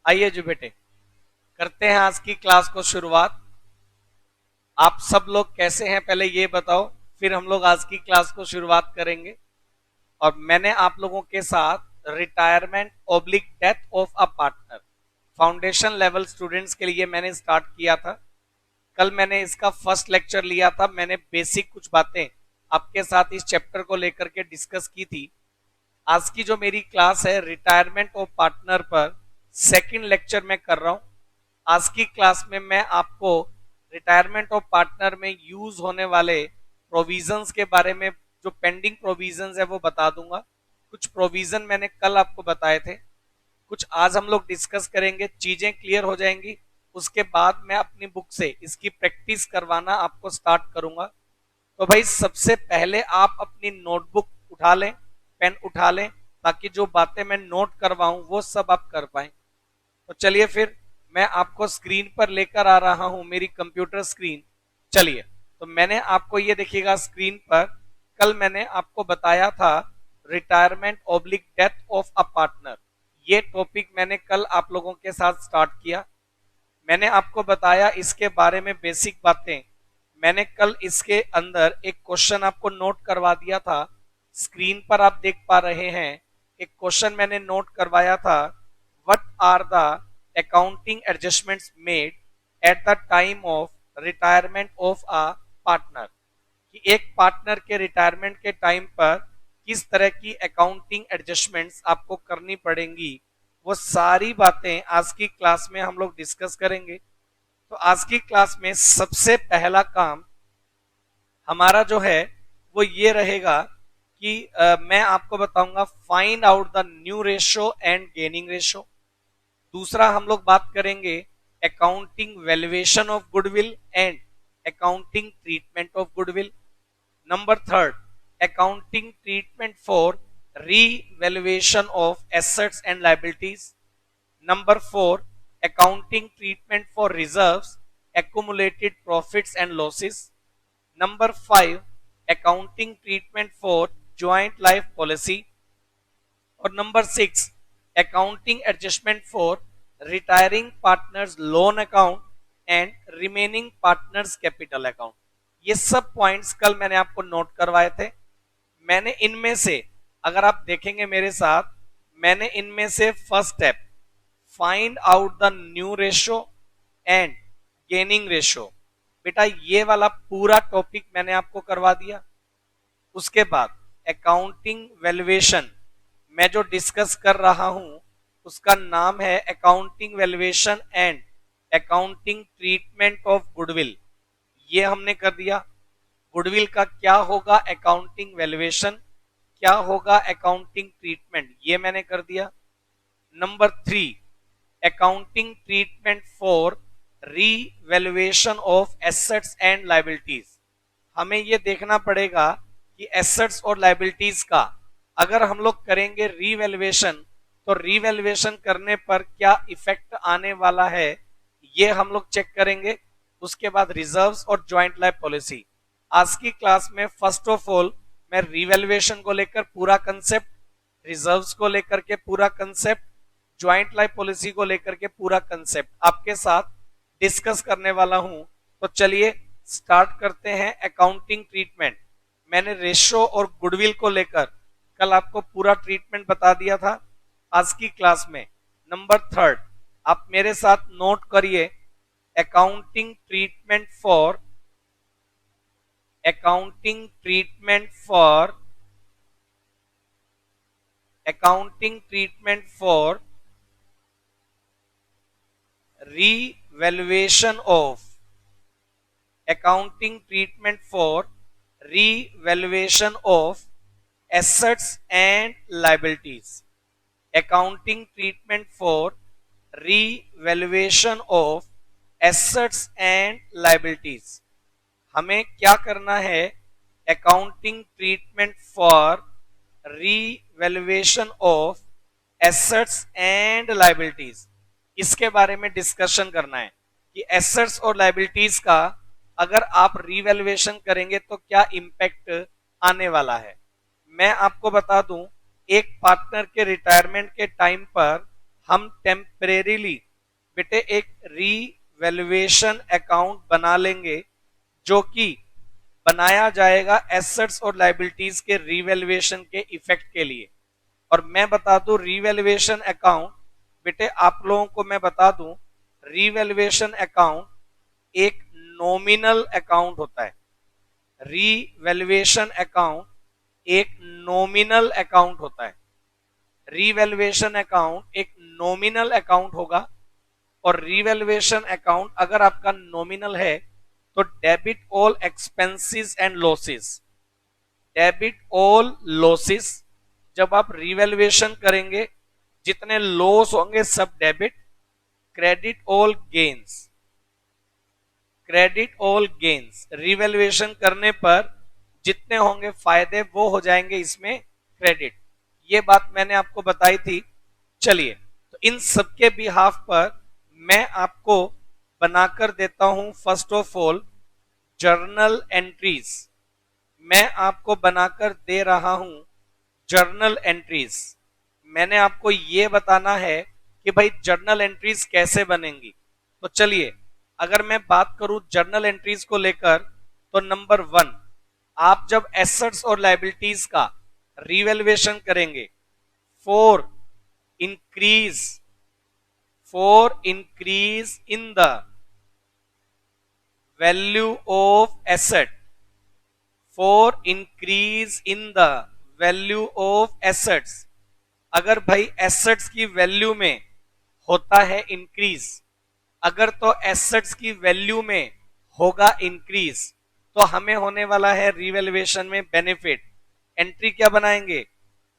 आइए जी बेटे, करते हैं आज की क्लास को शुरुआत। आप सब लोग कैसे हैं पहले ये बताओ, फिर हम लोग आज की क्लास को शुरुआत करेंगे। और मैंने आप लोगों के साथ retirement oblique death of a partner foundation level students के लिए मैंने स्टार्ट किया था। कल मैंने इसका फर्स्ट लेक्चर लिया था। मैंने बेसिक कुछ बातें आपके साथ इस चैप्टर को लेकर के डिस्कस की थी। आज की जो मेरी क्लास है रिटायरमेंट ऑफ पार्टनर पर सेकंड लेक्चर में कर रहा हूं। आज की क्लास में मैं आपको रिटायरमेंट ऑफ पार्टनर में यूज होने वाले प्रोविजंस के बारे में, जो पेंडिंग प्रोविजंस है वो बता दूंगा। कुछ प्रोविजन मैंने कल आपको बताए थे, कुछ आज हम लोग डिस्कस करेंगे, चीजें क्लियर हो जाएंगी। उसके बाद मैं अपनी बुक से इसकी प्रैक्टिस करवाना आपको स्टार्ट करूंगा। तो भाई सबसे पहले आप अपनी नोटबुक उठा लें, पेन उठा लें, ताकि जो बातें मैं नोट करवाऊं वो सब आप कर पाए। तो चलिए फिर मैं आपको स्क्रीन पर लेकर आ रहा हूं, मेरी कंप्यूटर स्क्रीन। चलिए, तो मैंने आपको ये देखिएगा स्क्रीन पर, कल मैंने आपको बताया था retirement oblique death of a partner. ये टॉपिक मैंने कल आप लोगों के साथ स्टार्ट किया। मैंने आपको बताया इसके बारे में बेसिक बातें। मैंने कल इसके अंदर एक क्वेश्चन आपको नोट करवा दिया था, स्क्रीन पर आप देख पा रहे हैं। एक क्वेश्चन मैंने नोट करवाया था, what are the accounting adjustments made at the time of retirement of a partner. कि एक पार्टनर के रिटायरमेंट के टाइम पर किस तरह की अकाउंटिंग एडजस्टमेंट्स आपको करनी पड़ेंगी, वो सारी बातें आज की क्लास में हम लोग डिस्कस करेंगे। तो आज की क्लास में सबसे पहला काम हमारा जो है वो ये रहेगा कि मैं आपको बताऊंगा find out the new ratio and gaining ratio. दूसरा हम लोग बात करेंगे accounting valuation of goodwill and accounting treatment of goodwill. Number third, accounting treatment for revaluation of assets and liabilities. Number four, accounting treatment for reserves, accumulated profits and losses. Number five, accounting treatment for joint life policy. और number six, accounting adjustment for retiring partners loan account and remaining partners capital account। ये सब points कल मैंने आपको note करवाए थे। मैंने इनमें से, अगर आप देखेंगे मेरे साथ, मैंने इनमें से first step find out the new ratio and gaining ratio, बेटा ये वाला पूरा टॉपिक मैंने आपको करवा दिया। उसके बाद अकाउंटिंग वैल्यूएशन मैं जो डिस्कस कर रहा हूं उसका नाम है accounting valuation and accounting treatment of goodwill. ये हमने कर दिया। गुडविल का क्या होगा अकाउंटिंग वैल्यूएशन, क्या होगा अकाउंटिंग ट्रीटमेंट, ये मैंने कर दिया। Number three, accounting treatment for revaluation of assets and liabilities. हमें ये देखना पड़ेगा कि एसेट्स और लायबिलिटीज का अगर हम लोग करेंगे रीवैल्यूएशन, तो रीवैल्यूएशन करने पर क्या इफेक्ट आने वाला है ये हम लोग चेक करेंगे। उसके बाद रिजर्व्स और ज्वाइंट लाइफ पॉलिसी। आज की क्लास में फर्स्ट ऑफ ऑल मैं रीवैल्यूएशन को लेकर पूरा कंसेप्ट, रिजर्व्स को लेकर के पूरा कंसेप्ट, ज्वाइंट लाइफ पॉलिसी को लेकर के पूरा कंसेप्ट आपके साथ डिस्कस करने वाला हूं। तो चलिए स्टार्ट करते हैं अकाउंटिंग ट्रीटमेंट। मैंने रेशो और गुडविल को लेकर कल आपको पूरा ट्रीटमेंट बता दिया था। आज की क्लास में नंबर थर्ड आप मेरे साथ नोट करिए, accounting treatment for accounting treatment for accounting treatment for revaluation of accounting treatment for revaluation of assets and liabilities। accounting treatment for revaluation of assets and liabilities। हमें क्या करना है, accounting treatment for revaluation of assets and liabilities, इसके बारे में discussion करना है कि एसेट्स और लायबिलिटीज का अगर आप रीवैल्यूएशन करेंगे तो क्या इंपैक्ट आने वाला है। मैं आपको बता दूं, एक पार्टनर के रिटायरमेंट के टाइम पर हम टेम्परेरीली बेटे एक रीवैल्यूएशन अकाउंट बना लेंगे, जो कि बनाया जाएगा एसेट्स और लायबिलिटीज के रीवैल्यूएशन के इफेक्ट के लिए। और मैं बता दूं रीवैल्यूएशन अकाउंट, बेटे आप लोगों को मैं बता दूं रीवैल्यूएशन अकाउंट एक नॉमिनल अकाउंट होता है। रीवैल्यूएशन अकाउंट एक नॉमिनल अकाउंट होता है। रीवैल्यूएशन अकाउंट एक नॉमिनल अकाउंट होगा। और रीवैल्यूएशन अकाउंट अगर आपका नॉमिनल है तो debit all expenses and losses, debit all losses. जब आप रीवैल्यूएशन करेंगे जितने लॉस होंगे सब debit, credit all gains, credit all gains. Revaluation करने पर जितने होंगे फायदे वो हो जाएंगे इसमें क्रेडिट। ये बात मैंने आपको बताई थी। चलिए, तो इन सबके बिहाफ पर मैं आपको बनाकर देता हूं first of all journal entries. मैं आपको बनाकर दे रहा हूं जर्नल एंट्रीज। मैंने आपको यह बताना है कि भाई जर्नल एंट्रीज कैसे बनेंगी। तो चलिए, अगर मैं बात करूं जर्नल एंट्रीज को लेकर, तो नंबर 1, आप जब एसेट्स और लायबिलिटीज का रीवैल्यूएशन करेंगे for increase in the value of asset, for increase in the value of assets. अगर भाई एसेट्स की वैल्यू में होता है इंक्रीज, अगर तो एसेट्स की वैल्यू में होगा इंक्रीज, तो हमें होने वाला है रीवैल्यूएशन में बेनिफिट। एंट्री क्या बनाएंगे?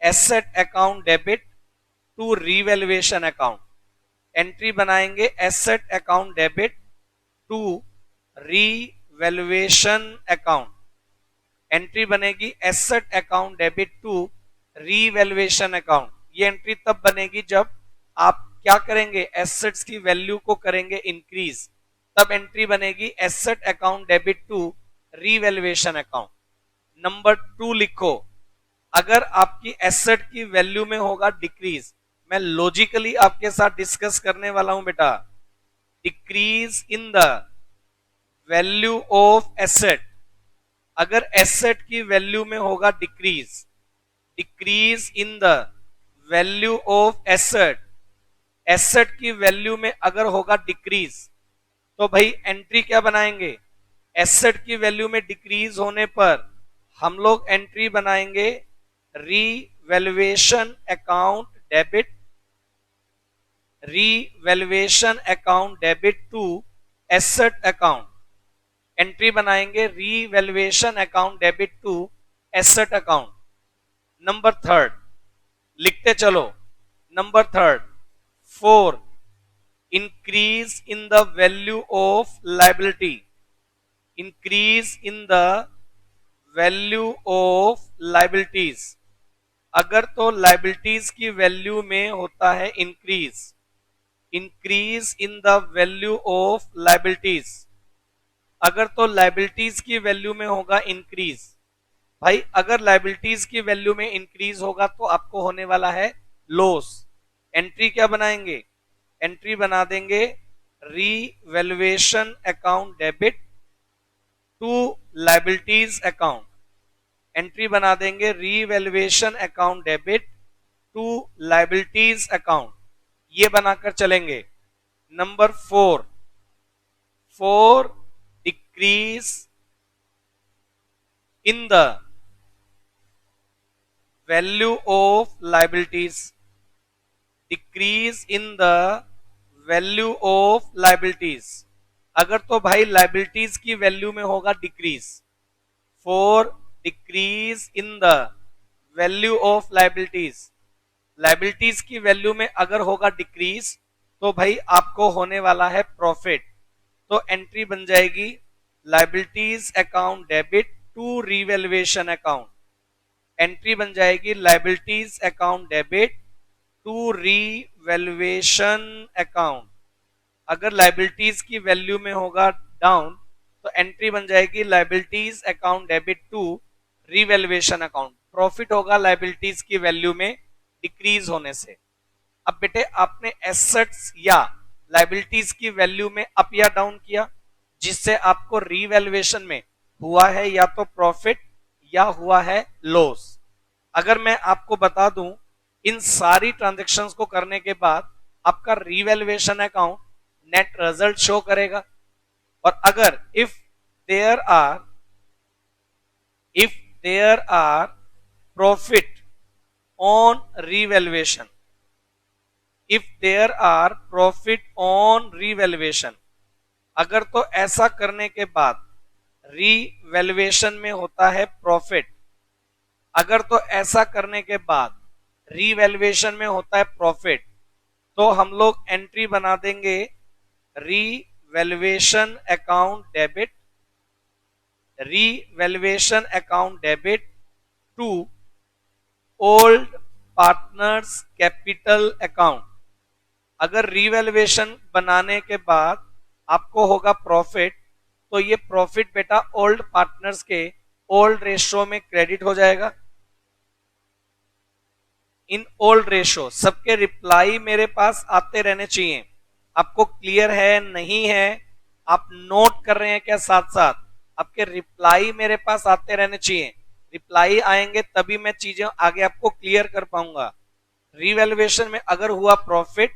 Asset account debit to revaluation account. Entry बनाएंगे asset account debit to revaluation account. Entry बनेगी asset account debit to revaluation account. ये एंट्री तब बनेगी जब आप क्या करेंगे, एसेट्स की वैल्यू को करेंगे इंक्रीज, तब एंट्री बनेगी asset account debit to revaluation account. Number 2 लिखो, अगर आपकी एसेट की वैल्यू में होगा डिक्रीज। मैं लॉजिकली आपके साथ डिस्कस करने वाला हूं बेटा। Decrease in the value of asset, अगर एसेट की वैल्यू में होगा decrease, decrease in the value of asset, asset की वैल्यू में अगर होगा डिक्रीज, तो भाई एंट्री क्या बनाएंगे? एसेट की वैल्यू में डिक्रीज होने पर हम लोग एंट्री बनाएंगे revaluation account debit, revaluation account debit to asset account. Entry बनाएंगे revaluation account debit to asset account. Number 3 लिखते चलो। Number 3, 4, increase in the value of liability, increase in the value of liabilities. अगर तो liabilities की value में होता है increase, increase in the value of liabilities. अगर तो लायबिलिटीज की वैल्यू में होगा इंक्रीज, भाई अगर लायबिलिटीज की वैल्यू में इंक्रीज होगा तो आपको होने वाला है लॉस। एंट्री क्या बनाएंगे? एंट्री बना देंगे revaluation account debit to liabilities account. Entry बना देंगे revaluation account debit to liabilities account. ये बनाकर चलेंगे। Number 4, 4, decrease in the value of liabilities, decrease in the value of liabilities. अगर तो भाई लायबिलिटीज की वैल्यू में होगा decrease, 4, decrease in the value of liabilities. Liabilities की वैल्यू में अगर होगा डिक्रीज तो भाई आपको होने वाला है प्रॉफिट। तो एंट्री बन जाएगी liabilities account debit to revaluation account. Entry बन जाएगी liabilities account debit to revaluation account. अगर लायबिलिटीज की वैल्यू में होगा डाउन तो एंट्री बन जाएगी liabilities account debit to revaluation account. Profit होगा लायबिलिटीज की वैल्यू में डिक्रीज होने से। अब बेटे आपने एसेट्स या लाइबिलिटीज की वैल्यू में अप या डाउन किया, जिससे आपको रीवैल्यूएशन में हुआ है या तो प्रॉफिट या हुआ है लॉस। अगर मैं आपको बता दूं, इन सारी ट्रांजेक्शन्स को करने के बाद आपका revaluation account net result show करेगा। और अगर if there are profit on revaluation, if there are profit on revaluation, अगर तो ऐसा करने के बाद रीवैल्यूएशन में होता है प्रॉफिट, अगर तो ऐसा करने के बाद रीवैल्यूएशन में होता है प्रॉफिट, तो हम लोग एंट्री बना देंगे revaluation account debit, revaluation account debit to old partners capital account. अगर रीवैल्यूएशन बनाने के बाद आपको होगा प्रॉफिट, तो ये प्रॉफिट बेटा ओल्ड पार्टनर्स के ओल्ड रेशो में क्रेडिट हो जाएगा। इन ओल्ड रेशो सबके रिप्लाई मेरे पास आते रहने चाहिए। आपको क्लियर है नहीं है, आप नोट कर रहे हैं क्या? साथ साथ आपके रिप्लाई मेरे पास आते रहने चाहिए। रिप्लाई आएंगे तभी मैं चीजें आगे आपको क्लियर कर पाऊंगा। रीवैल्यूएशन में अगर हुआ प्रॉफिट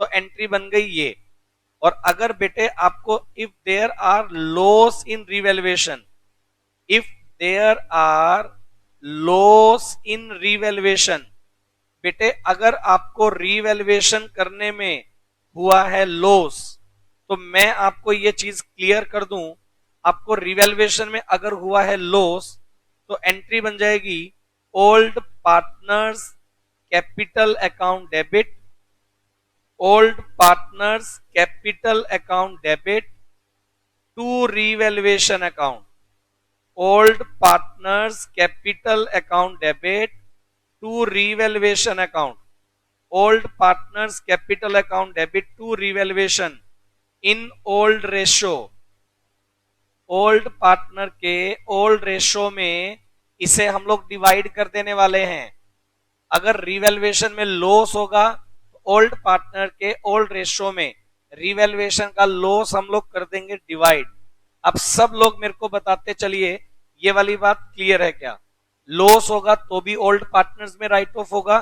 तो एंट्री बन गई ये। और अगर बेटे आपको if there are loss in revaluation, if there are loss in revaluation, बेटे अगर आपको रीवैल्यूएशन करने में हुआ है लॉस, तो मैं आपको ये चीज क्लियर कर दूं, आपको रीवैल्यूएशन में अगर हुआ है लॉस तो एंट्री बन जाएगी old partners capital account debit, old partners capital account debit to revaluation account, old partners capital account debit to revaluation account, old partners capital account debit to revaluation in old ratio. Old partner के old ratio में इसे हम लोग divide कर देने वाले हैं। अगर रीवैल्यूएशन में लॉस होगा तो ओल्ड पार्टनर के ओल्ड रेशो में रीवैल्यूएशन का लॉस हम लोग कर देंगे डिवाइड। अब सब लोग मेरे को बताते चलिए, ये वाली बात क्लियर है क्या? लॉस होगा तो भी ओल्ड पार्टनर्स में राइट ऑफ होगा।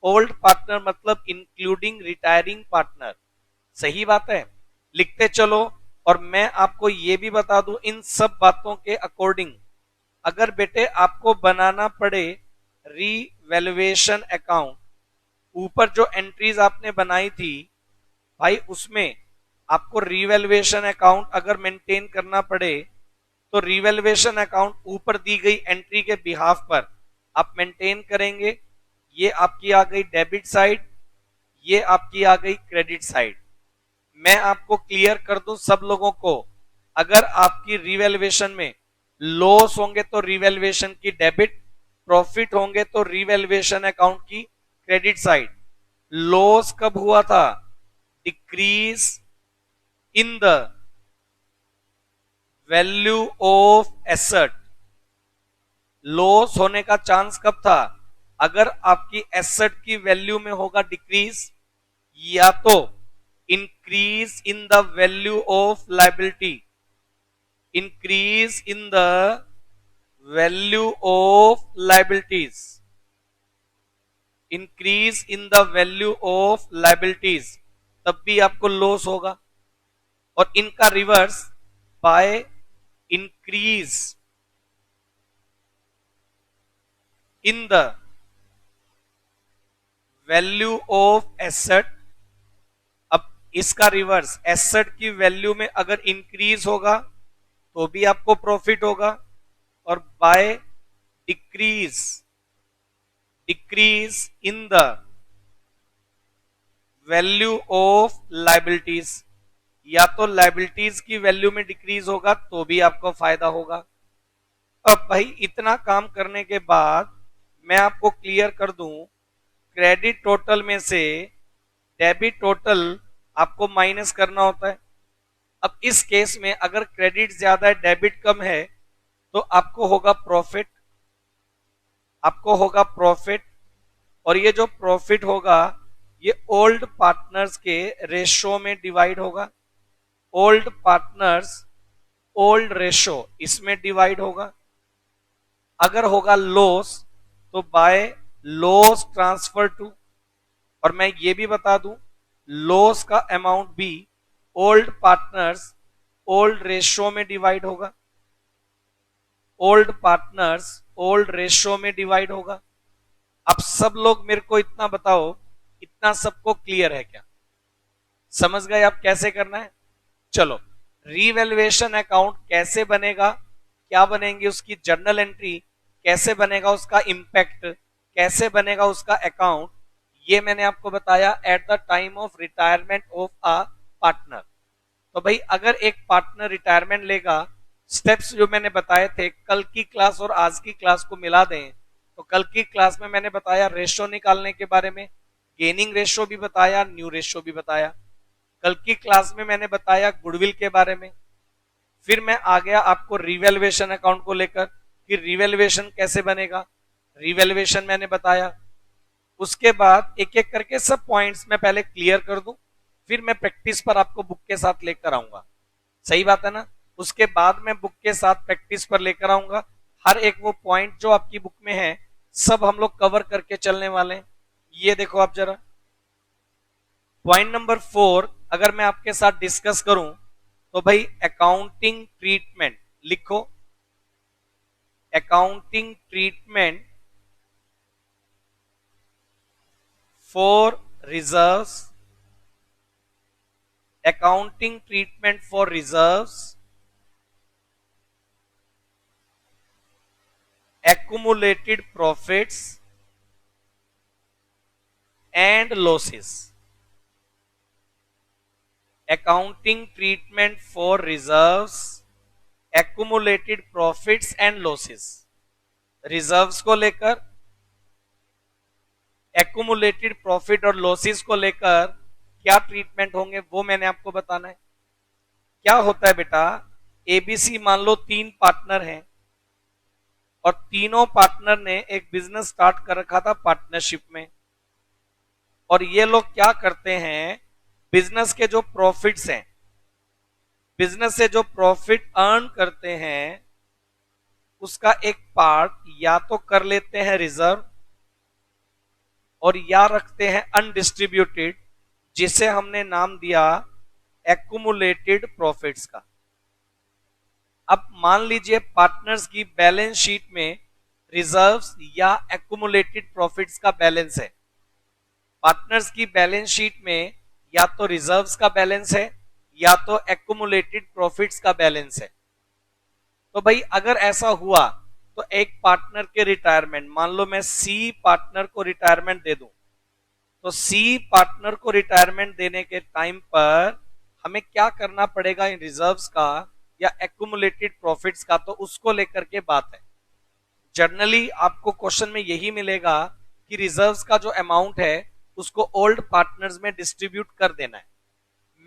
ओल्ड पार्टनर मतलब इंक्लूडिंग रिटायरिंग पार्टनर। सही बात है, लिखते चलो। और मैं आपको ये भी बता दूं, इन सब बातों के अकॉर्डिंग अगर बेटे आपको बनाना पड़े रीवैल्यूएशन अकाउंट, ऊपर जो एंट्रीज आपने बनाई थी भाई, उसमें आपको रीवैल्यूएशन अकाउंट अगर मेंटेन करना पड़े तो रीवैल्यूएशन अकाउंट ऊपर दी गई एंट्री के बिहाफ पर आप मेंटेन करेंगे। ये आपकी आ गई डेबिट साइड, ये आपकी आ गई क्रेडिट साइड। मैं आपको क्लियर कर दूं सब लोगों को, अगर आपकी रीवैल्यूएशन में लॉस होंगे तो रीवैल्यूएशन की डेबिट, प्रॉफिट होंगे तो रीवैल्यूएशन अकाउंट की क्रेडिट साइड। लॉस कब हुआ था? Decrease in the value of asset. Loss होने का चांस कब था? अगर आपकी एसेट की वैल्यू में होगा डिक्रीज, या तो increase in the value of liability, increase in the value of liabilities, increase in the value of liabilities, तब भी आपको लॉस होगा। और इनका reverse by increase in the value of asset. अब इसका रिवर्स, एसेट की वैल्यू में अगर इंक्रीज होगा तो भी आपको प्रॉफिट होगा। और by decrease, decrease in the value of liabilities, या तो लायबिलिटीज की वैल्यू में डिक्रीज होगा तो भी आपको फायदा होगा। अब भाई इतना काम करने के बाद मैं आपको क्लियर कर दूं, क्रेडिट टोटल में से डेबिट टोटल आपको माइनस करना होता है। अब इस केस में अगर क्रेडिट ज्यादा है डेबिट कम है तो आपको होगा प्रॉफिट, आपको होगा प्रॉफिट। और ये जो प्रॉफिट होगा ये ओल्ड पार्टनर्स के रेशो में डिवाइड होगा। ओल्ड पार्टनर्स ओल्ड रेशो इसमें डिवाइड होगा। अगर होगा लॉस तो बाय लॉस ट्रांसफर टू, और मैं ये भी बता दूं लॉस का अमाउंट भी ओल्ड पार्टनर्स ओल्ड रेशो में डिवाइड होगा। ओल्ड पार्टनर्स ओल्ड रेशो में डिवाइड होगा। अब सब लोग मेरे को इतना बताओ, इतना सबको क्लियर है क्या? समझ गए आप कैसे करना है? चलो, रीवैल्यूएशन अकाउंट कैसे बनेगा, क्या बनेंगे उसकी जर्नल एंट्री, कैसे बनेगा उसका इंपैक्ट, कैसे बनेगा उसका अकाउंट, ये मैंने आपको बताया eight the time of retirement of a partner. तो भाई अगर एक पार्टनर रिटायरमेंट लेगा, स्टेप्स जो मैंने बताए थे, कल की क्लास और आज की क्लास को मिला दें तो कल की क्लास में मैंने बताया रेशो निकालने के बारे में, गेनिंग रेशो भी बताया, न्यू रेशो भी बताया। कल की क्लास में मैंने बताया गुडविल के बारे में। फिर मैं आ गया आपको रिवैल्यूएशन अकाउंट को लेकर कि रिवैल्यूएशन कैसे बनेगा, रिवैल्यूएशन मैंने बताया। उसके बाद एक एक करके सब पॉइंट्स मैं पहले क्लियर कर दूं, फिर मैं प्रैक्टिस पर आपको बुक के साथ लेकर आऊंगा। सही बात है ना? उसके बाद मैं बुक के साथ प्रैक्टिस पर लेकर आऊंगा। हर एक वो पॉइंट जो आपकी बुक में है सब हम लोग कवर करके चलने वाले हैं। ये देखो आप जरा, पॉइंट नंबर 4 अगर मैं आपके साथ डिस्कस करूं तो भाई अकाउंटिंग ट्रीटमेंट लिखो। Accounting treatment for reserves, accounting treatment for reserves, accumulated profits and losses. Accounting treatment for reserves, accumulated profits and losses. Reserves को लेकर, accumulated profit और losses को लेकर क्या ट्रीटमेंट होंगे वो मैंने आपको बताना है। क्या होता है बेटा, एबीसी मान लो 3 पार्टनर हैं और तीनों पार्टनर ने एक बिजनेस स्टार्ट कर रखा था पार्टनरशिप में, और ये लोग क्या करते हैं, बिजनेस के जो प्रॉफिट्स हैं, बिजनेस से जो प्रॉफिट अर्न करते हैं उसका एक पार्ट या तो कर लेते हैं रिजर्व और या रखते हैं अनडिस्ट्रीब्यूटेड, जिसे हमने नाम दिया एक्युमुलेटेड प्रॉफिट्स का। अब मान लीजिए पार्टनर्स की बैलेंस शीट में रिजर्व्स या एक्युमुलेटेड प्रॉफिट्स का बैलेंस है। पार्टनर्स की बैलेंस शीट में या तो रिजर्व्स का बैलेंस है या तो एक्युमुलेटेड प्रॉफिट्स का बैलेंस है। तो भाई अगर ऐसा हुआ तो एक पार्टनर के रिटायरमेंट, मान लो मैं सी पार्टनर को रिटायरमेंट दे दूं, तो सी पार्टनर को रिटायरमेंट देने के टाइम पर हमें क्या करना पड़ेगा, इन रिजर्व्स का या एक्युमुलेटेड प्रॉफिट्स का, तो उसको लेकर के बात है। जनरली आपको क्वेश्चन में यही मिलेगा कि रिजर्व्स का जो अमाउंट है उसको ओल्ड पार्टनर्स में डिस्ट्रीब्यूट कर देना है।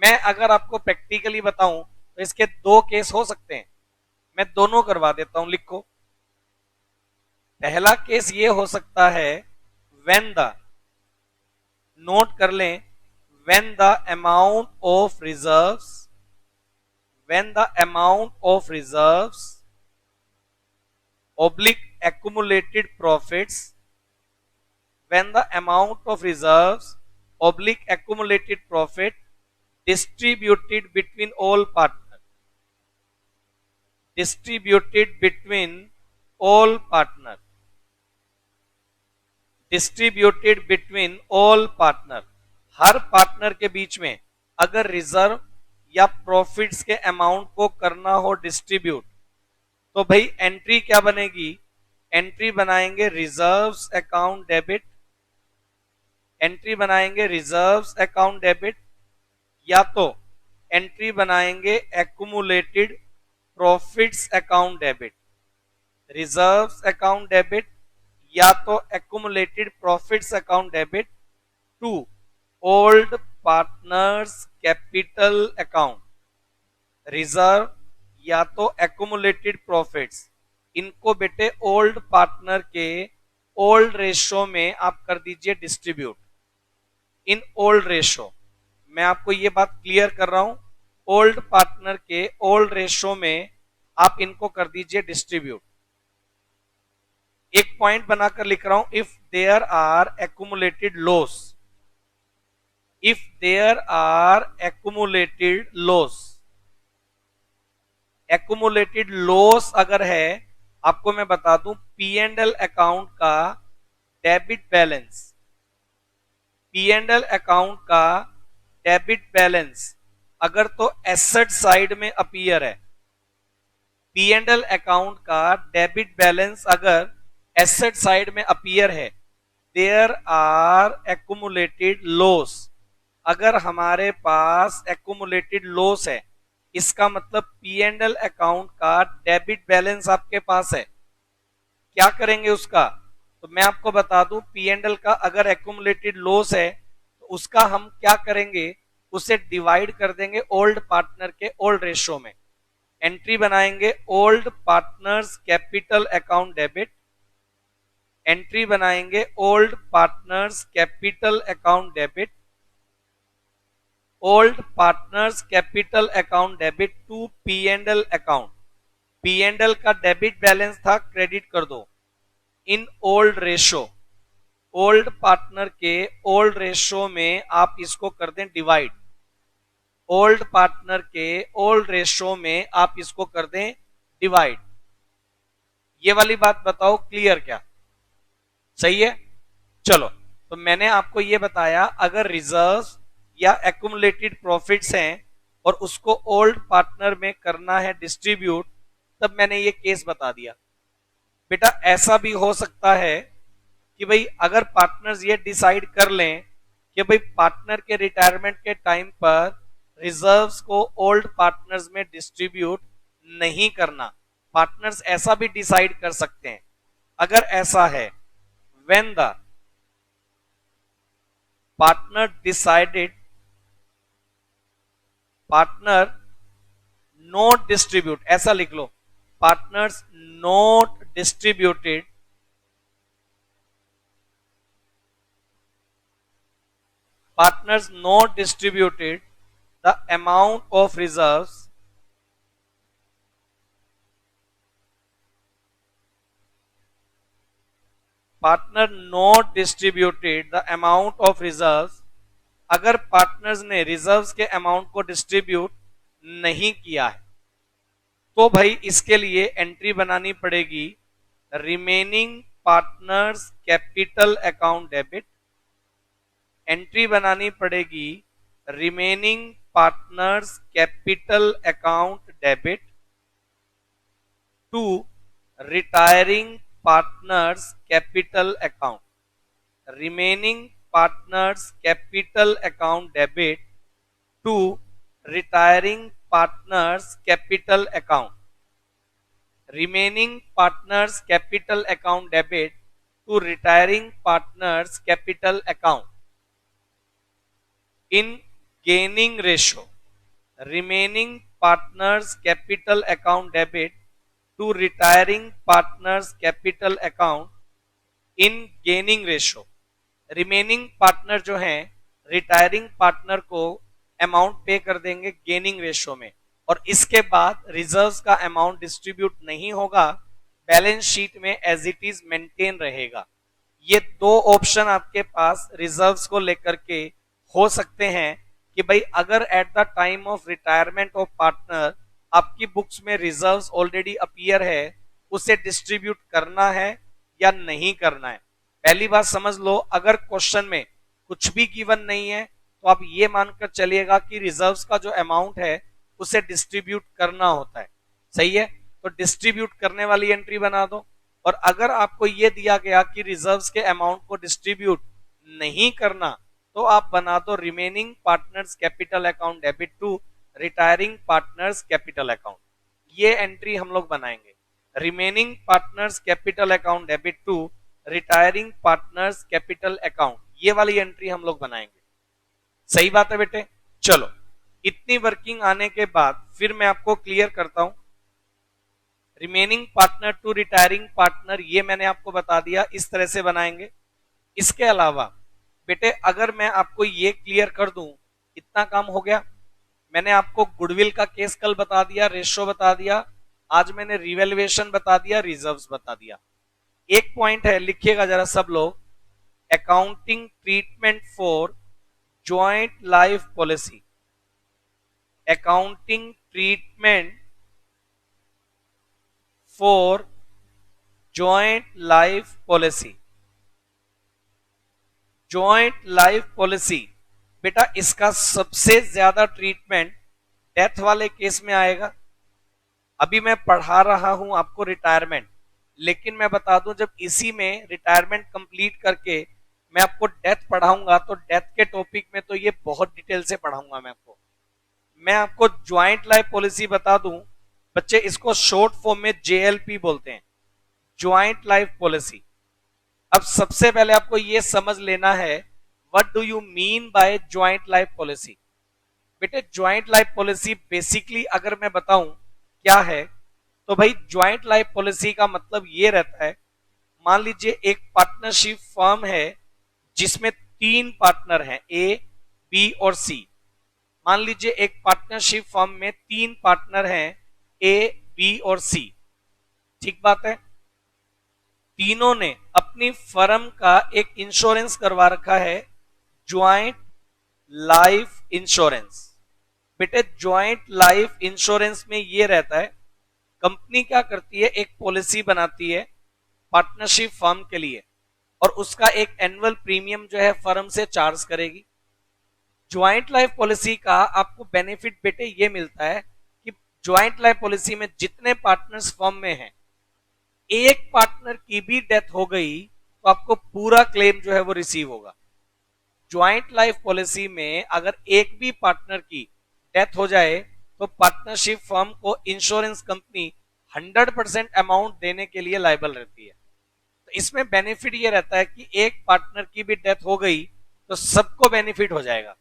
मैं अगर आपको प्रैक्टिकली बताऊं तो इसके 2 केस हो सकते हैं, मैं दोनों करवा देता हूं, लिखो। पहला केस ये हो सकता है व्हेन द, नोट कर लें, when the amount of reserves, when the amount of reserves oblique accumulated profits, when the amount of reserves oblique accumulated profit distributed between all partners, distributed between all partners, distributed between all partner, her partner के बीच में अगर reserve या profits के amount को करना हो distribute, तो भाई एंट्री क्या बनेगी, एंट्री बनाएंगे रिजर्व्स अकाउंट डेबिट, एंट्री बनाएंगे रिजर्व्स अकाउंट डेबिट, या तो एंट्री बनाएंगे accumulated profits account debit, reserves account debit या तो accumulated profits account debit to old partners capital account, reserve या तो एक्युमुलेटेड प्रॉफिट्स, इनको बेटे ओल्ड पार्टनर के ओल्ड रेशो में आप कर दीजिए डिस्ट्रीब्यूट। इन ओल्ड रेशो। मैं आपको ये बात क्लियर कर रहा हूं, ओल्ड पार्टनर के ओल्ड रेशो में आप इनको कर दीजिए डिस्ट्रीब्यूट। एक पॉइंट बनाकर लिख रहा हूं, if there are accumulated loss, if there are accumulated loss, accumulated loss अगर है, आपको मैं बता दूं पी एंड एल अकाउंट का debit balance, P and L account का डेबिट बैलेंस अगर तो एसेट साइड में अपीयर है, पी एंड एल अकाउंट का डेबिट बैलेंस अगर एसेट साइड में अपीयर है, देयर आर एक्यूमुलेटेड लॉस, अगर हमारे पास एक्यूमुलेटेड लॉस है, इसका मतलब पी एंड एल अकाउंट का डेबिट बैलेंस आपके पास है, क्या करेंगे उसका? तो मैं आपको बता दूं, पी एंड एल का अगर एक्यूमुलेटेड लॉस है तो उसका हम क्या करेंगे, उसे डिवाइड कर देंगे ओल्ड पार्टनर के ओल्ड रेशो में। एंट्री बनाएंगे old partners capital account debit, entry बनाएंगे old partners capital account debit, old partners capital account debit to P and L account, P and L का डेबिट बैलेंस था, credit कर दो in old ratio, old partner के old ratio में आप इसको कर दें डिवाइड, ओल्ड पार्टनर के ओल्ड रेशो में आप इसको कर दें डिवाइड। ये वाली बात बताओ क्लियर क्या? सही है। चलो, तो मैंने आपको ये बताया, अगर रिजर्व्स या एक्यूमुलेटेड प्रॉफिट्स हैं और उसको ओल्ड पार्टनर में करना है डिस्ट्रीब्यूट, तब मैंने ये केस बता दिया। बेटा ऐसा भी हो सकता है कि भाई अगर पार्टनर्स ये डिसाइड कर लें कि भाई पार्टनर के रिटायरमेंट के टाइम पर रिजर्व्स को ओल्ड पार्टनर्स में डिस्ट्रीब्यूट नहीं करना, पार्टनर्स ऐसा भी डिसाइड कर सकते हैं। अगर ऐसा है, when the partner decided, partner not distribute, ऐसा लिख लो, partners not distributed, partners not distributed the amount of reserves, partner not distributed the amount of reserves, अगर पार्टनर्स ने रिजर्व्स के अमाउंट को डिस्ट्रीब्यूट नहीं किया है तो भाई इसके लिए एंट्री बनानी पड़ेगी remaining partners capital account debit, entry बनानी पड़ेगी remaining partners capital account debit to retiring partners capital account, remaining partners capital account debit to retiring partners capital account, remaining partners capital account debit to retiring partners capital account in gaining ratio, remaining partners capital account debit to retiring partners capital account in gaining ratio, remaining partner जो हैं retiring partner को amount पे कर देंगे gaining ratio में, और इसके बाद रिजर्व्स का अमाउंट डिस्ट्रीब्यूट नहीं होगा, बैलेंस शीट में एज इट इज मेंटेन रहेगा। ये दो ऑप्शन आपके पास रिजर्व्स को लेकर के हो सकते हैं कि भाई अगर eight the time of retirement of partner आपकी बुक्स में रिजर्व्स ऑलरेडी अपीयर है, उसे डिस्ट्रीब्यूट करना है या नहीं करना है। पहली बात समझ लो, अगर क्वेश्चन में कुछ भी गिवन नहीं है तो आप ये मानकर चलिएगा कि रिजर्व्स का जो अमाउंट है उसे डिस्ट्रीब्यूट करना होता है। सही है, तो डिस्ट्रीब्यूट करने वाली एंट्री बना दो। और अगर आपको ये दिया गया कि रिजर्व्स के अमाउंट को डिस्ट्रीब्यूट नहीं करना, तो आप बना दो remaining partners capital account debit to retiring partners capital account. ये एंट्री हम लोग बनाएंगे, remaining partners capital account debit to retiring partners capital account, ये वाली एंट्री हम लोग बनाएंगे। सही बात है बेटे। चलो, इतनी वर्किंग आने के बाद फिर मैं आपको क्लियर करता हूं। Remaining partner to retiring partner, ये मैंने आपको बता दिया, इस तरह से बनाएंगे। इसके अलावा बेटे अगर मैं आपको ये क्लियर कर दूं, इतना काम हो गया। मैंने आपको गुडविल का केस कल बता दिया, रेशो बता दिया, आज मैंने रिवैल्यूएशन बता दिया, रिजर्व्स बता दिया। एक पॉइंट है, लिखिएगा जरा सब लोग, accounting treatment for joint life policy. Accounting treatment for joint life policy. Joint life policy बेटा इसका सबसे ज्यादा ट्रीटमेंट डेथ वाले केस में आएगा। अभी मैं पढ़ा रहा हूं आपको रिटायरमेंट, लेकिन मैं बता दूं जब इसी में रिटायरमेंट कंप्लीट करके मैं आपको डेथ पढ़ाऊंगा तो डेथ के टॉपिक में तो ये बहुत डिटेल से पढ़ाऊंगा मैं आपको ज्वाइंट लाइफ पॉलिसी बता दूं बच्चे, इसको शॉर्ट फॉर्म में जेएलपी बोलते हैं, ज्वाइंट लाइफ पॉलिसी। अब सबसे पहले आपको यह समझ लेना है what do you mean by joint life policy. बेटे ज्वाइंट लाइफ पॉलिसी बेसिकली अगर मैं बताऊं क्या है, तो भाई ज्वाइंट लाइफ पॉलिसी का मतलब यह रहता है, मान लीजिए एक पार्टनरशिप फर्म है जिसमें 3 पार्टनर हैं, ए, बी और सी। मान लीजिए एक पार्टनरशिप फर्म में 3 पार्टनर हैं, ए, बी और सी। ठीक बात है। तीनों ने अपनी फर्म का एक इंश्योरेंस करवा रखा है, ज्वाइंट लाइफ इंश्योरेंस। बेटे ज्वाइंट लाइफ इंश्योरेंस में यह रहता है, कंपनी क्या करती है, एक पॉलिसी बनाती है पार्टनरशिप फर्म के लिए और उसका एक एनुअल प्रीमियम जो है फर्म से चार्ज करेगी। ज्वाइंट लाइफ पॉलिसी का आपको बेनिफिट बेटे ये मिलता है कि ज्वाइंट लाइफ पॉलिसी में जितने पार्टनर्स फर्म में हैं, एक पार्टनर की भी डेथ हो गई तो आपको पूरा क्लेम जो है वो रिसीव होगा। ज्वाइंट लाइफ पॉलिसी में अगर एक भी पार्टनर की डेथ हो जाए तो पार्टनरशिप फर्म को इंश्योरेंस कंपनी 100% अमाउंट देने के लिए लायबल रहती है। तो इसमें बेनिफिट ये रहता है कि एक पार्टनर की भी डेथ हो गई तो सबको बेनिफिट हो जाएगा।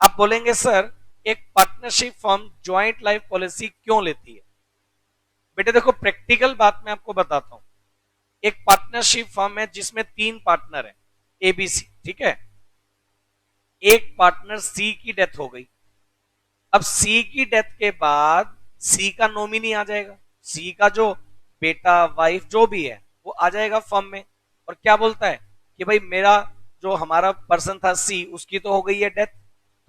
आप बोलेंगे सर एक partnership firm joint life policy क्यों लेती है? बेटे देखो प्रैक्टिकल बात मैं आपको बताता हूं। एक पार्टनरशिप फर्म है जिसमें 3 पार्टनर है, एबीसी, ठीक है। एक पार्टनर सी की डेथ हो गई। अब सी की डेथ के बाद सी का नॉमिनी आ जाएगा, सी का जो बेटा वाइफ जो भी है वो आ जाएगा फर्म में और क्या बोलता है कि भाई मेरा जो हमारा पर्सन था सी, उसकी तो हो गई है डेथ,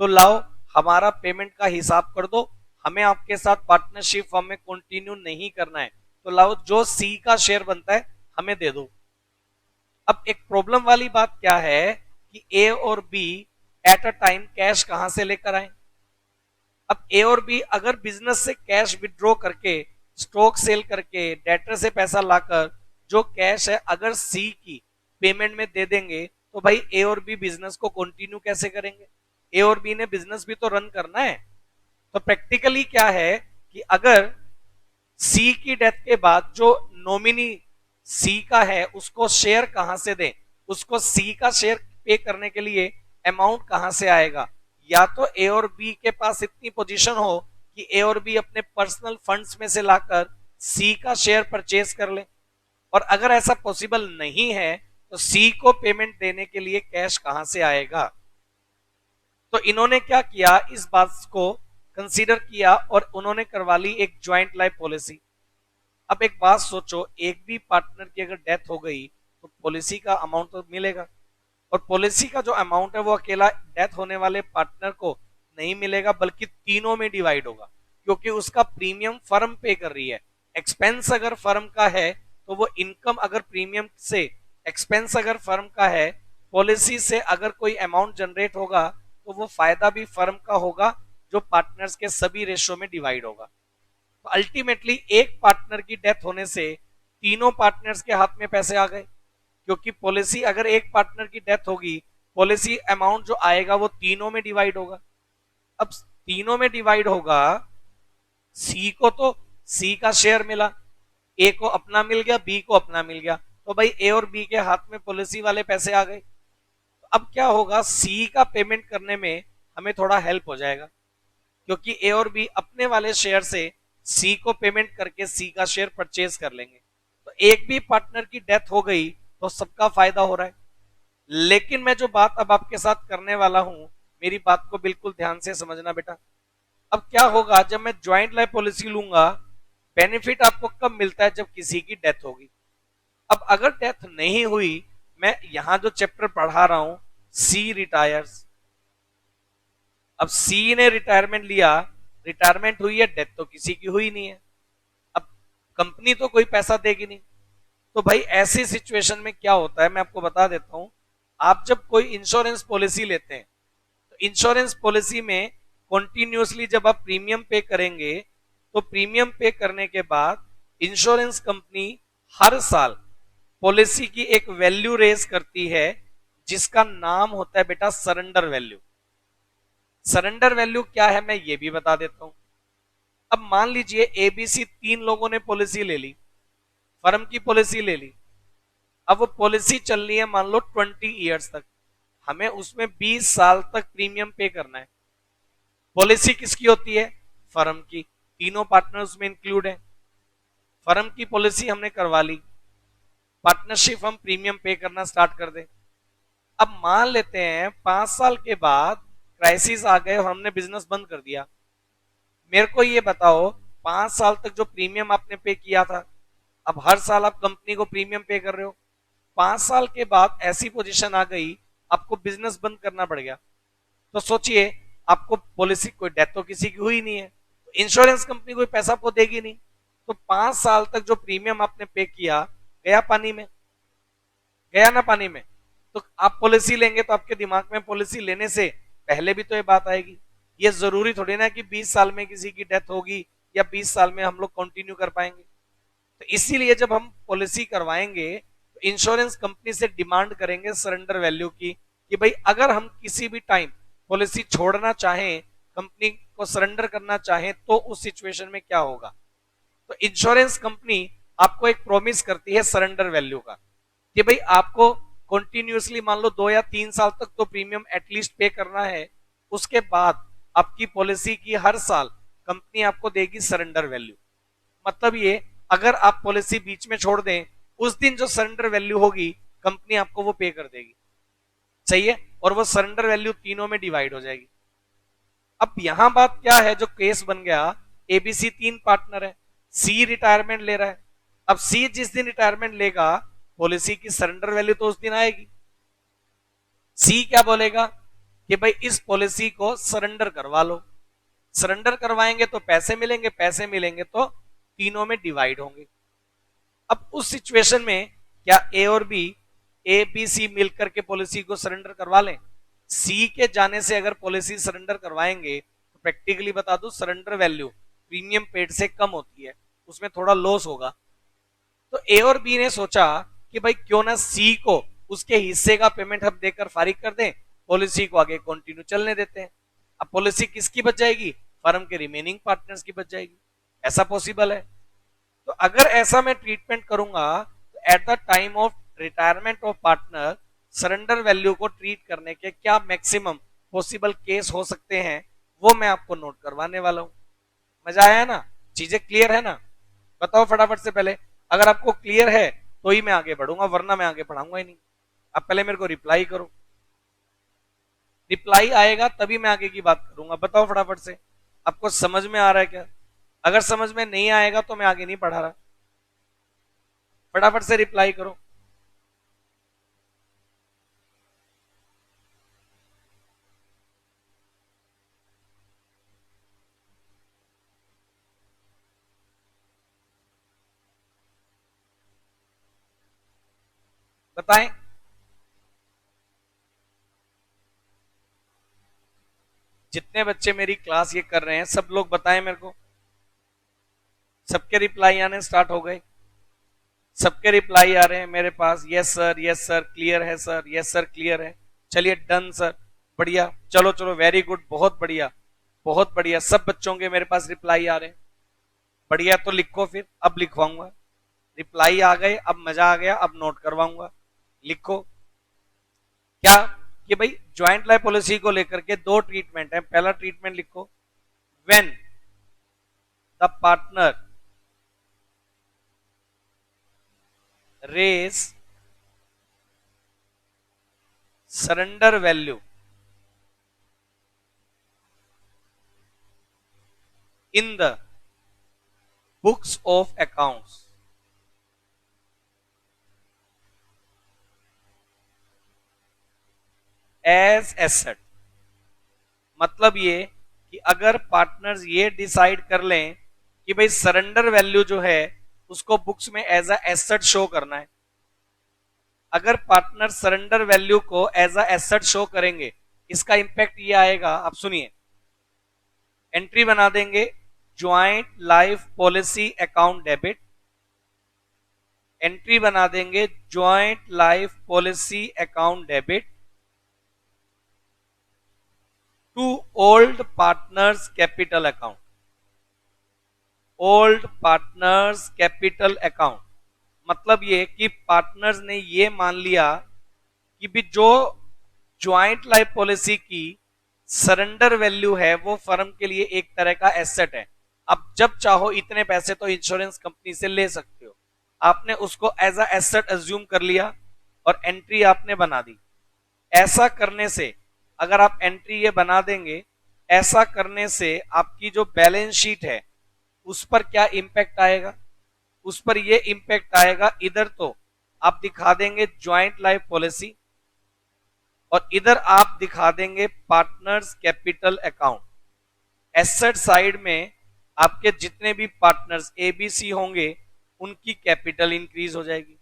तो लाओ हमारा पेमेंट का हिसाब कर दो, हमें आपके साथ पार्टनरशिप फर्म में कंटिन्यू नहीं करना है, तो लाओ जो सी का शेयर बनता है हमें दे दो। अब एक प्रॉब्लम वाली बात क्या है कि ए और B at a time cash कहां से लेकर आए। अब ए और बी अगर बिजनेस से कैश विड्रॉ करके, स्टॉक सेल करके, डेटर से पैसा लाकर जो कैश है अगर सी की पेमेंट में दे देंगे तो भाई ए और बी बिजनेस को कंटिन्यू कैसे करेंगे? ए और बी ने बिजनेस भी तो रन करना है। तो प्रैक्टिकली क्या है कि अगर सी की डेथ के बाद जो नॉमिनी सी का है उसको शेयर कहां से दें, उसको सी का शेयर पे करने के लिए अमाउंट कहां से आएगा? या तो ए और बी के पास इतनी पोजीशन हो कि ए और बी अपने पर्सनल फंड्स में से लाकर सी का शेयर परचेज कर ले, और अगर ऐसा पॉसिबल नहीं है तो सी को पेमेंट देने के लिए कैश कहां से आएगा? तो इन्होंने क्या किया, इस बात को कंसीडर किया और उन्होंने करवा ली एक ज्वाइंट लाइफ पॉलिसी। अब एक बात सोचो, एक भी पार्टनर की अगर डेथ हो गई तो पॉलिसी का अमाउंट तो मिलेगा, और पॉलिसी का जो अमाउंट है वो अकेला डेथ होने वाले पार्टनर को नहीं मिलेगा बल्कि तीनों में डिवाइड होगा, क्योंकि उसका प्रीमियम फर्म पे कर रही है। एक्सपेंस अगर फर्म का है तो वो इनकम अगर प्रीमियम से, एक्सपेंस अगर फर्म का है, पॉलिसी से अगर कोई अमाउंट जनरेट होगा तो वो फायदा भी फर्म का होगा जो पार्टनर्स के सभी रेशो में डिवाइड होगा। तो अल्टीमेटली एक पार्टनर की डेथ होने से तीनों पार्टनर्स के हाथ में पैसे आ गए, क्योंकि पॉलिसी अगर एक पार्टनर की डेथ होगी, पॉलिसी अमाउंट जो आएगा वो तीनों में डिवाइड होगा। अब तीनों में डिवाइड होगा, सी को तो सी का शेयर मिला, ए को अपना मिल गया, बी को अपना मिल गया, तो भाई ए और बी के हाथ में पॉलिसी वाले पैसे आ गए। तो अब क्या होगा, सी का पेमेंट करने में हमें थोड़ा हेल्प हो जाएगा, क्योंकि ए और बी अपने वाले शेयर से सी को पेमेंट करके सी का शेयर परचेज कर लेंगे। तो एक भी पार्टनर की डेथ हो गई तो सबका फायदा हो रहा है। लेकिन मैं जो बात अब आपके साथ करने वाला हूं, मेरी बात को बिल्कुल ध्यान से समझना बेटा। अब क्या होगा जब मैं ज्वाइंट लाइफ पॉलिसी लूंगा, बेनिफिट आपको कब मिलता है, जब किसी की डेथ होगी। अब अगर डेथ नहीं हुई, मैं यहां जो चैप्टर पढ़ा रहा हूं, सी रिटायर्स। अब सी ने रिटायरमेंट लिया, रिटायरमेंट हुई है, डेथ तो किसी की हुई नहीं है। अब कंपनी तो कोई पैसा देगी नहीं। तो भाई ऐसी सिचुएशन में क्या होता है, मैं आपको बता देता हूं। आप जब कोई इंश्योरेंस पॉलिसी लेते हैं, तो इंश्योरेंस पॉलिसी में कॉन्टिन्यूसली जब आप प्रीमियम पे करेंगे, तो प्रीमियम पे करने के बाद इंश्योरेंस कंपनी हर साल पॉलिसी की एक वैल्यू रेज करती है, जिसका नाम होता है बेटा सरेंडर वैल्यू। सरेंडर वैल्यू क्या है मैं ये भी बता देता हूं। अब मान लीजिए एबीसी तीन लोगों ने पॉलिसी ले ली, फर्म की पॉलिसी ले ली। अब वो पॉलिसी चल रही है मान लो 20 ईयर्स तक, हमें उसमें 20 साल तक प्रीमियम पे करना है। पॉलिसी किसकी होती है, फर्म की, तीनों पार्टनर उसमें इंक्लूड है। फर्म की पॉलिसी हमने करवा ली, पार्टनरशिप हम प्रीमियम पे करना स्टार्ट कर दें। अब मान लेते हैं 5 साल के बाद क्राइसिस आ गए और हमने बिजनेस बंद कर दिया। मेरे को ये बताओ, 5 साल तक जो प्रीमियम आपने पे किया था, अब हर साल आप कंपनी को प्रीमियम पे कर रहे हो। 5 साल के बाद ऐसी पोजीशन आ गई, आपको बिजनेस बंद करना पड़ गया। तो सोचिए, आपको पॉलिसी, कोई डेथ तो किसी की हुई नहीं है, तो इंश्योरेंस कंपनी कोई पैसा आपको देगी नहीं। तो 5 साल तक जो प्रीमियम आपने पे किया, गया पानी में, गया ना पानी में। तो आप पॉलिसी लेंगे तो आपके दिमाग में पॉलिसी लेने से पहले भी तो ये बात आएगी, ये जरूरी थोड़ी ना कि 20 साल में किसी की डेथ होगी या 20 साल में हम लोग कंटिन्यू कर पाएंगे। तो इसीलिए जब हम पॉलिसी करवाएंगे, तो इंश्योरेंस कंपनी से डिमांड करेंगे सरेंडर वैल्यू की, कि भाई अगर हम किसी भी टाइम पॉलिसी छोड़ना चाहें, कंपनी को सरेंडर करना चाहें, तो उस सिचुएशन में क्या होगा। तो इंश्योरेंस कंपनी आपको एक प्रॉमिस करती है सरेंडर वैल्यू का, कि भाई आपको कंटिन्यूअसली मान लो 2 या 3 साल तक तो प्रीमियम एटलीस्ट पे करना है। उसके बाद आपकी पॉलिसी की हर साल कंपनी आपको देगी सरेंडर वैल्यू। मतलब ये, अगर आप पॉलिसी बीच में छोड़ दें, उस दिन जो सरेंडर वैल्यू होगी कंपनी आपको वो पे कर देगी। सही है, और वो सरेंडर वैल्यू तीनों में डिवाइड हो जाएगी। अब यहां बात क्या है, जो केस बन गया, एबीसी तीन पार्टनर है, सी रिटायरमेंट ले रहा है। अब सी जिस दिन रिटायरमेंट लेगा, पॉलिसी की सरेंडर वैल्यू तो उस दिन आएगी। सी क्या बोलेगा कि भाई इस पॉलिसी को सरेंडर करवा लो। सरेंडर करवाएंगे तो पैसे मिलेंगे, पैसे मिलेंगे तो तीनों में डिवाइड होंगे। अब उस सिचुएशन में क्या ए और बी, ए बी सी मिलकर के पॉलिसी को सरेंडर करवा लें। सी के जाने से अगर पॉलिसी सरेंडर करवाएंगे, तो प्रैक्टिकली बता दूं सरेंडर वैल्यू प्रीमियम पेड से कम होती है, उसमें थोड़ा लॉस होगा। तो ए और बी ने सोचा कि भाई क्यों ना सी को उसके हिस्से का पेमेंट हम देकर फारिग कर दें, पॉलिसी को आगे कंटिन्यू चलने देते हैं। अब पॉलिसी किसकी बच जाएगी, फर्म के रिमेनिंग पार्टनर्स की बच जाएगी। ऐसा पॉसिबल है। तो अगर ऐसा मैं ट्रीटमेंट करूंगा, तो eight the time of retirement of partner, surrender value को ट्रीट करने के क्या मैक्सिमम पॉसिबल केस हो सकते हैं, वो मैं आपको नोट करवाने वाला हूं। मजा आया ना, चीजें क्लियर है ना। बताओ फटाफट से, पहले अगर आपको क्लियर है तो ही मैं आगे बढ़ूंगा, वरना मैं आगे पढ़ाऊंगा ही नहीं। अब पहले मेरे को रिप्लाई करो, रिप्लाई आएगा तभी मैं आगे की बात करूंगा। बताओ फटाफट से, आपको समझ में आ रहा है क्या। अगर समझ में नहीं आएगा तो मैं आगे नहीं पढ़ा रहा। फटाफट से रिप्लाई करो। बताएं। जितने बच्चे मेरी क्लास ये कर रहे हैं, सब लोग बताएं मेरे को। सबके रिप्लाई आने स्टार्ट हो गए, सबके रिप्लाई आ रहे हैं मेरे पास। यस सर क्लियर है सर, यस सर क्लियर है। चलिए डन सर, बढ़िया, चलो चलो वेरी गुड, बहुत बढ़िया बहुत बढ़िया। सब बच्चों के मेरे पास रिप्लाई आ रहे हैं, बढ़िया। तो लिखो फिर, अब लिखवाऊंगा। रिप्लाई आ गए, अब मजा आ गया, अब नोट करवाऊंगा। लिखो क्या, कि भाई ज्वाइंट लाइफ पॉलिसी को लेकर के दो ट्रीटमेंट है। पहला ट्रीटमेंट लिखो, when the partner raise surrender value in the books of accounts as asset. मतलब ये कि अगर पार्टनर्स ये डिसाइड कर लें कि भाई सरेंडर वैल्यू जो है उसको बुक्स में एज अ एसेट शो करना है, अगर पार्टनर सरेंडर वैल्यू को एज अ एसेट शो करेंगे, इसका इंपैक्ट ये आएगा, आप सुनिए। एंट्री बना देंगे joint life policy account debit, entry बना देंगे joint life policy account debit to old partners capital account, old partners capital account. मतलब ये कि पार्टनर्स ने ये मान लिया कि भी जो ज्वाइंट लाइफ पॉलिसी की सरेंडर वैल्यू है वो फर्म के लिए एक तरह का एसेट है। अब जब चाहो इतने पैसे तो इंश्योरेंस कंपनी से ले सकते हो। आपने उसको एज अ एसेट अज्यूम कर लिया और एंट्री आपने बना दी। ऐसा करने से, अगर आप एंट्री ये बना देंगे, ऐसा करने से आपकी जो बैलेंस शीट है उस पर क्या इंपैक्ट आएगा? उस पर ये इंपैक्ट आएगा, इधर तो आप दिखा देंगे ज्वाइंट लाइफ पॉलिसी और इधर आप दिखा देंगे partners capital account. Asset side में आपके जितने भी पार्टनर्स एबीसी होंगे उनकी कैपिटल इंक्रीज हो जाएगी,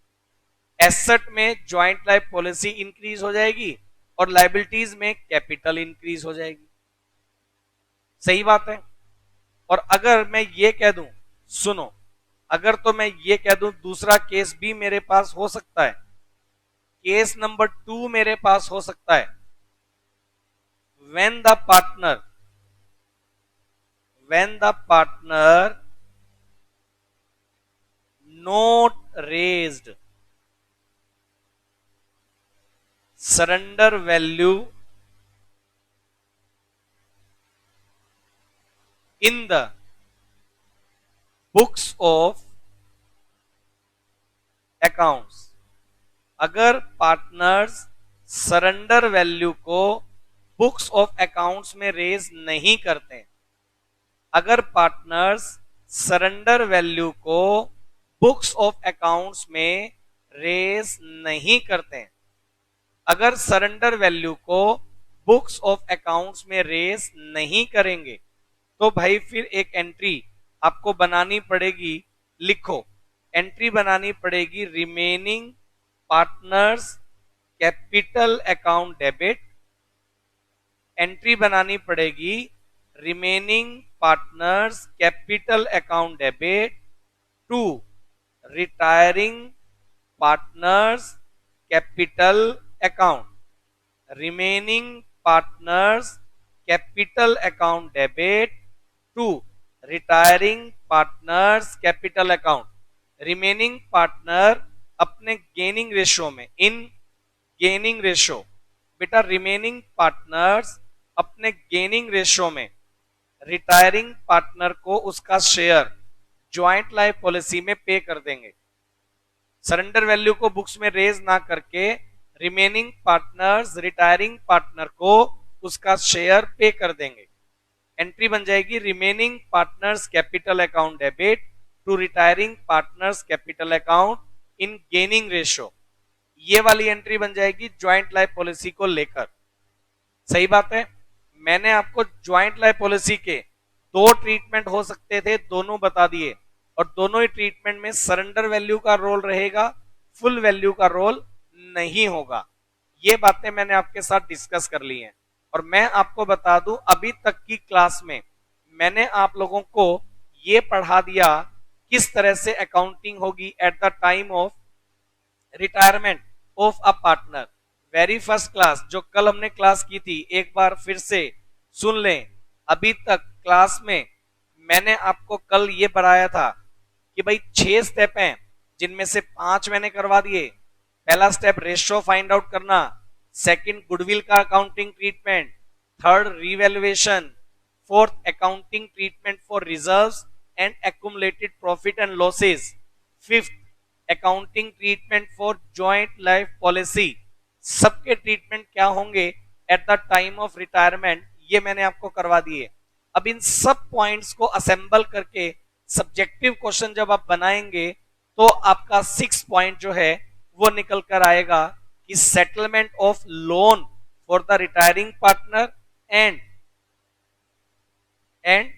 एसेट में ज्वाइंट लाइफ पॉलिसी इंक्रीज हो जाएगी और लाइबिलिटीज में कैपिटल इंक्रीज हो जाएगी। सही बात है। और अगर मैं ये कह दूं, सुनो, अगर तो मैं ये कह दूं दूसरा केस भी मेरे पास हो सकता है, केस नंबर 2 मेरे पास हो सकता है। when the partner not raised surrender value in the books of accounts, अगर पार्टनर्स सरेंडर वैल्यू को बुक्स ऑफ अकाउंट्स में रेज नहीं करते, अगर पार्टनर्स सरेंडर वैल्यू को बुक्स ऑफ अकाउंट्स में रेज नहीं करते, अगर सरेंडर वैल्यू को बुक्स ऑफ अकाउंट्स में रेज नहीं करेंगे, तो भाई फिर एक एंट्री आपको बनानी पड़ेगी। लिखो, एंट्री बनानी पड़ेगी remaining partners capital account debit, entry बनानी पड़ेगी remaining partners capital account debit to retiring partners capital account, remaining partners capital account debit to retiring partners capital account. Remaining partner अपने गेनिंग रेशो में, in gaining ratio, बेटा remaining partners अपने gaining ratio में retiring partner को उसका share joint life policy में पे कर देंगे। सरेंडर वैल्यू को बुक्स में रेज ना करके रिमेनिंग पार्टनर्स रिटायरिंग पार्टनर को उसका शेयर पे कर देंगे। एंट्री बन जाएगी remaining partners capital account debit to retiring partners capital account in gaining ratio. ये वाली एंट्री बन जाएगी ज्वाइंट लाइफ पॉलिसी को लेकर। सही बात है। मैंने आपको ज्वाइंट लाइफ पॉलिसी के 2 ट्रीटमेंट हो सकते थे, दोनों बता दिए, और दोनों ही ट्रीटमेंट में सरेंडर वैल्यू का रोल रहेगा, फुल वैल्यू का रोल नहीं होगा। ये बातें मैंने आपके साथ डिस्कस कर ली हैं। और मैं आपको बता दूं, अभी तक की क्लास में मैंने आप लोगों को ये पढ़ा दिया किस तरह से अकाउंटिंग होगी eight the time of retirement of a partner. Very first class जो कल हमने क्लास की थी, एक बार फिर से सुन लें। अभी तक क्लास में मैंने आपको कल ये पढ़ाया था कि भाई 6 स्टेप हैं, जिनमें से 5 मैंने करवा दिए। पहला स्टेप रेशियो फाइंड आउट करना, सेकंड गुडविल का accounting treatment, third revaluation, fourth accounting treatment for reserves and accumulated profit and losses, fifth accounting treatment for joint life policy, सबके ट्रीटमेंट क्या होंगे eight the time of retirement, ये मैंने आपको करवा दिए। अब इन सब पॉइंट्स को असेंबल करके सब्जेक्टिव क्वेश्चन जब आप बनाएंगे तो आपका 6 पॉइंट जो है वो निकल कर आएगा कि settlement of loan for the retiring partner and and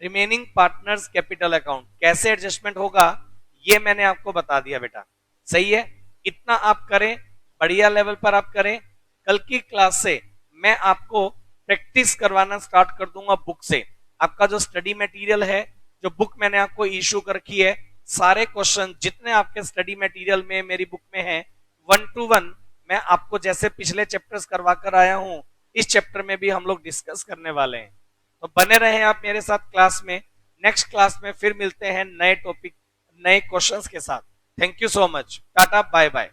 remaining partners capital account कैसे एडजस्टमेंट होगा, ये मैंने आपको बता दिया बेटा। सही है, इतना आप करें, बढ़िया लेवल पर आप करें। कल की क्लास से मैं आपको प्रैक्टिस करवाना स्टार्ट कर दूंगा बुक से। आपका जो स्टडी मटेरियल है, जो बुक मैंने आपको इशू कर रखी है, सारे क्वेश्चन जितने आपके स्टडी मटेरियल में मेरी बुक में है 1 to 1 मैं आपको जैसे पिछले चैप्टर्स करवा कर आया हूं, इस चैप्टर में भी हम लोग डिस्कस करने वाले हैं। तो बने रहे आप मेरे साथ क्लास में। नेक्स्ट क्लास में फिर मिलते हैं नए टॉपिक, नए क्वेश्चंस के साथ। Thank you so much, tata bye bye.